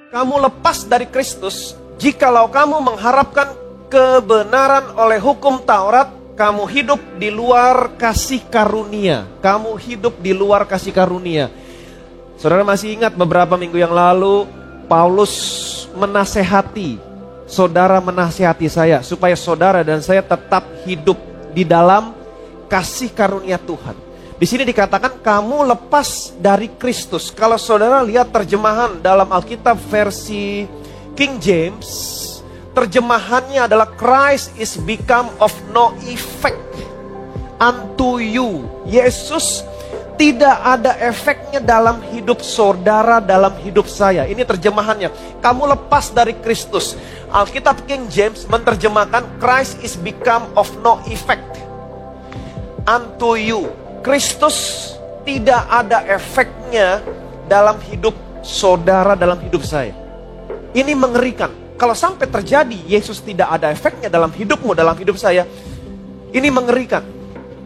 kamu lepas dari Kristus, jikalau kamu mengharapkan kebenaran oleh hukum Taurat, kamu hidup di luar kasih karunia. Kamu hidup di luar kasih karunia. Saudara masih ingat beberapa minggu yang lalu, Paulus menasehati, saudara menasehati saya, supaya saudara dan saya tetap hidup di dalam kasih karunia Tuhan. Di sini dikatakan kamu lepas dari Kristus. Kalau saudara lihat terjemahan dalam Alkitab versi King James, terjemahannya adalah Christ is become of no effect unto you. Yesus tidak ada efeknya dalam hidup saudara, dalam hidup saya. Ini terjemahannya. Kamu lepas dari Kristus. Alkitab King James menerjemahkan Christ is become of no effect unto you. Kristus tidak ada efeknya dalam hidup saudara, dalam hidup saya. Ini mengerikan. Kalau sampai terjadi Yesus tidak ada efeknya dalam hidupmu, dalam hidup saya, ini mengerikan.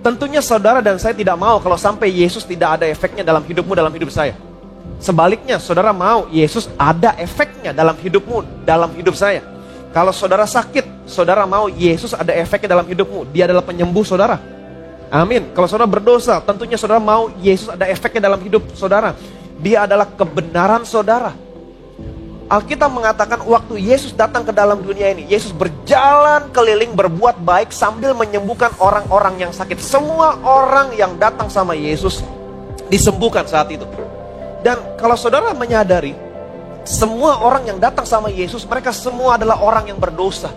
Tentunya saudara dan saya tidak mau kalau sampai Yesus tidak ada efeknya dalam hidupmu, dalam hidup saya. Sebaliknya, saudara mau Yesus ada efeknya dalam hidupmu, dalam hidup saya. Kalau saudara sakit, saudara mau Yesus ada efeknya dalam hidupmu. Dia adalah penyembuh saudara. Amin. Kalau saudara berdosa, tentunya saudara mau Yesus ada efeknya dalam hidup saudara. Dia adalah kebenaran saudara. Alkitab mengatakan waktu Yesus datang ke dalam dunia ini, Yesus berjalan keliling berbuat baik sambil menyembuhkan orang-orang yang sakit. Semua orang yang datang sama Yesus disembuhkan saat itu. Dan kalau saudara menyadari, semua orang yang datang sama Yesus, mereka semua adalah orang yang berdosa.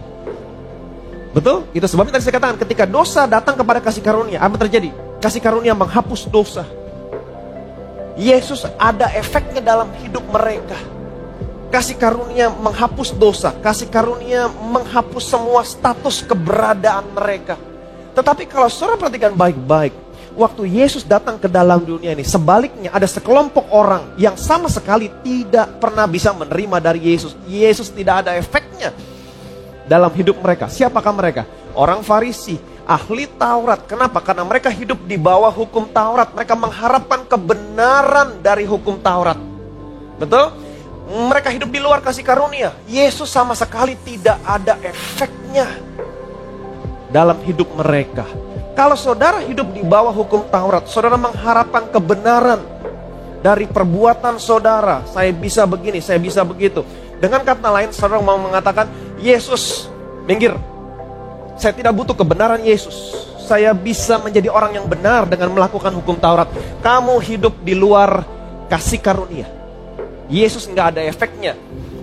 Betul? Itu sebabnya tadi saya katakan, ketika dosa datang kepada kasih karunia, apa terjadi? Kasih karunia menghapus dosa. Yesus ada efeknya dalam hidup mereka. Kasih karunia menghapus dosa. Kasih karunia menghapus semua status keberadaan mereka. Tetapi kalau saudara perhatikan baik-baik, waktu Yesus datang ke dalam dunia ini, sebaliknya ada sekelompok orang yang sama sekali tidak pernah bisa menerima dari Yesus. Yesus tidak ada efeknya dalam hidup mereka. Siapakah mereka? Orang Farisi, ahli Taurat. Kenapa? Karena mereka hidup di bawah hukum Taurat. Mereka mengharapkan kebenaran dari hukum Taurat. Betul? Mereka hidup di luar kasih karunia. Yesus sama sekali tidak ada efeknya dalam hidup mereka. Kalau saudara hidup di bawah hukum Taurat, saudara mengharapkan kebenaran dari perbuatan saudara. Saya bisa begini, saya bisa begitu. Dengan kata lain, saudara mau mengatakan, Yesus, minggir. Saya tidak butuh kebenaran Yesus. Saya bisa menjadi orang yang benar dengan melakukan hukum Taurat. Kamu hidup di luar kasih karunia. Yesus nggak ada efeknya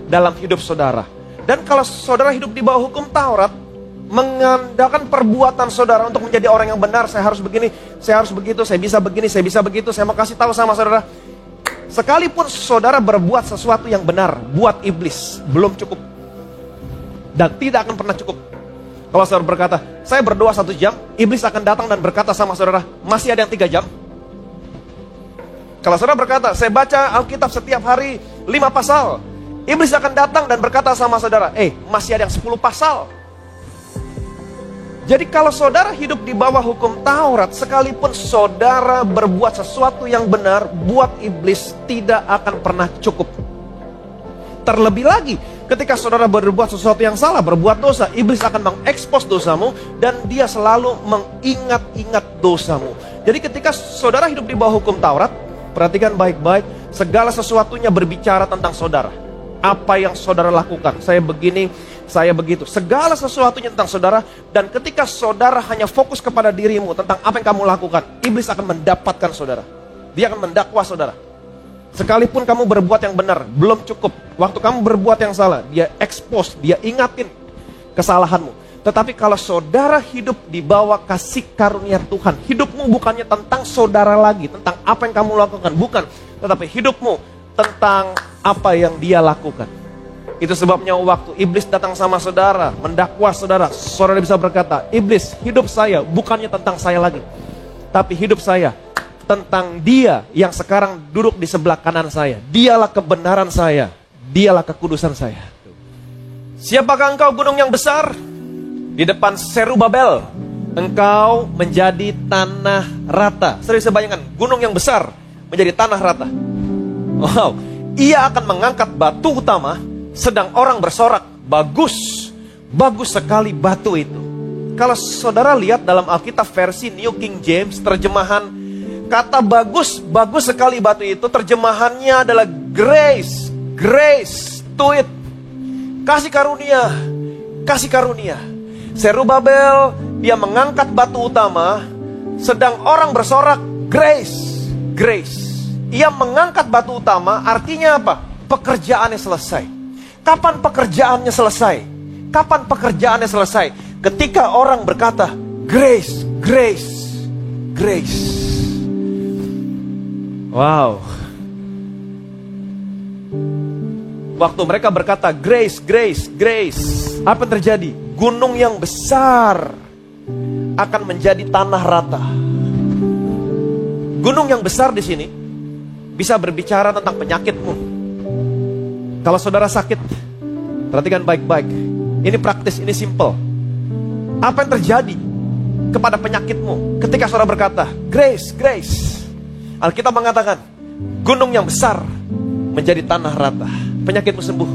dalam hidup saudara. Dan kalau saudara hidup di bawah hukum Taurat, mengandalkan perbuatan saudara untuk menjadi orang yang benar. Saya harus begini, saya harus begitu, saya bisa begini, saya bisa begitu. Saya mau kasih tahu sama saudara, sekalipun saudara berbuat sesuatu yang benar, buat iblis belum cukup. Dan tidak akan pernah cukup. Kalau saudara berkata, saya berdoa 1 jam, iblis akan datang dan berkata sama saudara, masih ada yang 3 jam. Kalau saudara berkata, saya baca Alkitab setiap hari 5 pasal, iblis akan datang dan berkata sama saudara, masih ada yang 10 pasal. Jadi kalau saudara hidup di bawah hukum Taurat, sekalipun saudara berbuat sesuatu yang benar, buat iblis tidak akan pernah cukup. Terlebih lagi, ketika saudara berbuat sesuatu yang salah, berbuat dosa, iblis akan mengekspos dosamu dan dia selalu mengingat-ingat dosamu. Jadi ketika saudara hidup di bawah hukum Taurat, perhatikan baik-baik, segala sesuatunya berbicara tentang saudara. Apa yang saudara lakukan, saya begini, saya begitu. Segala sesuatunya tentang saudara. Dan ketika saudara hanya fokus kepada dirimu, tentang apa yang kamu lakukan, iblis akan mendapatkan saudara. Dia akan mendakwa saudara. Sekalipun kamu berbuat yang benar, belum cukup. Waktu kamu berbuat yang salah, dia expose, dia ingatin kesalahanmu. Tetapi kalau saudara hidup di bawah kasih karunia Tuhan, hidupmu bukannya tentang saudara lagi, tentang apa yang kamu lakukan, bukan. Tetapi hidupmu tentang apa yang dia lakukan. Itu sebabnya waktu iblis datang sama saudara, mendakwa saudara, saudara bisa berkata, iblis, hidup saya bukannya tentang saya lagi, tapi hidup saya tentang dia yang sekarang duduk di sebelah kanan saya. Dialah kebenaran saya, dialah kekudusan saya. Siapakah engkau gunung yang besar? Di depan Serubabel, engkau menjadi tanah rata. Sering saya bayangkan, gunung yang besar menjadi tanah rata. Wow, Ia akan mengangkat batu utama, sedang orang bersorak, bagus, bagus sekali batu itu. Kalau saudara lihat dalam Alkitab versi New King James, terjemahan kata bagus, bagus sekali batu itu, terjemahannya adalah grace, grace to it. Kasih karunia, kasih karunia. Zerubabel, dia mengangkat batu utama, sedang orang bersorak, grace, grace. Ia mengangkat batu utama, artinya apa? Pekerjaannya selesai. Kapan pekerjaannya selesai? Kapan pekerjaannya selesai? Ketika orang berkata, grace, grace, grace. Wow. Waktu mereka berkata, grace, grace, grace, apa yang terjadi? Gunung yang besar akan menjadi tanah rata. Gunung yang besar di sini bisa berbicara tentang penyakitmu. Kalau saudara sakit, perhatikan baik-baik. Ini praktis, ini simple. Apa yang terjadi kepada penyakitmu ketika saudara berkata, grace, grace? Alkitab mengatakan, gunung yang besar menjadi tanah rata. Penyakitmu sembuh.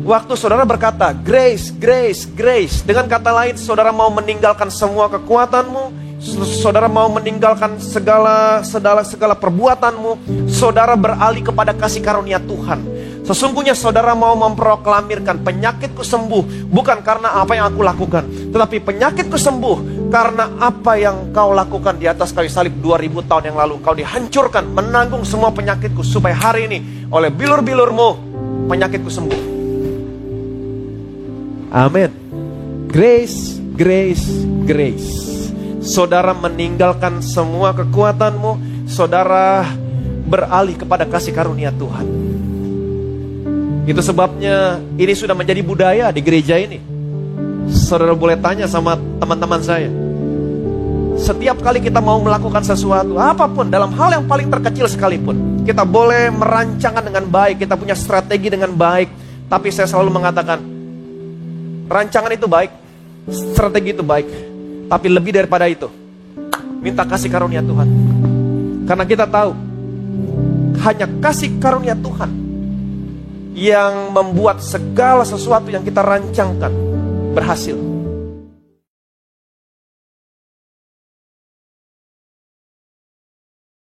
Waktu saudara berkata, grace, grace, grace. Dengan kata lain, saudara mau meninggalkan semua kekuatanmu, saudara mau meninggalkan segala perbuatanmu, saudara beralih kepada kasih karunia Tuhan. Sesungguhnya saudara mau memproklamirkan, penyakitku sembuh bukan karena apa yang aku lakukan, tetapi penyakitku sembuh karena apa yang kau lakukan di atas kayu salib 2000 tahun yang lalu. Kau dihancurkan, menanggung semua penyakitku, supaya hari ini oleh bilur-bilurmu penyakitku sembuh. Amin. Grace, grace, grace. Saudara meninggalkan semua kekuatanmu, saudara beralih kepada kasih karunia Tuhan. Itu sebabnya ini sudah menjadi budaya di gereja ini. Saudara boleh tanya sama teman-teman saya. Setiap kali kita mau melakukan sesuatu, apapun, dalam hal yang paling terkecil sekalipun, kita boleh merancangkan dengan baik, kita punya strategi dengan baik. Tapi saya selalu mengatakan, rancangan itu baik, strategi itu baik, tapi lebih daripada itu, minta kasih karunia Tuhan. Karena kita tahu, hanya kasih karunia Tuhan yang membuat segala sesuatu yang kita rancangkan berhasil.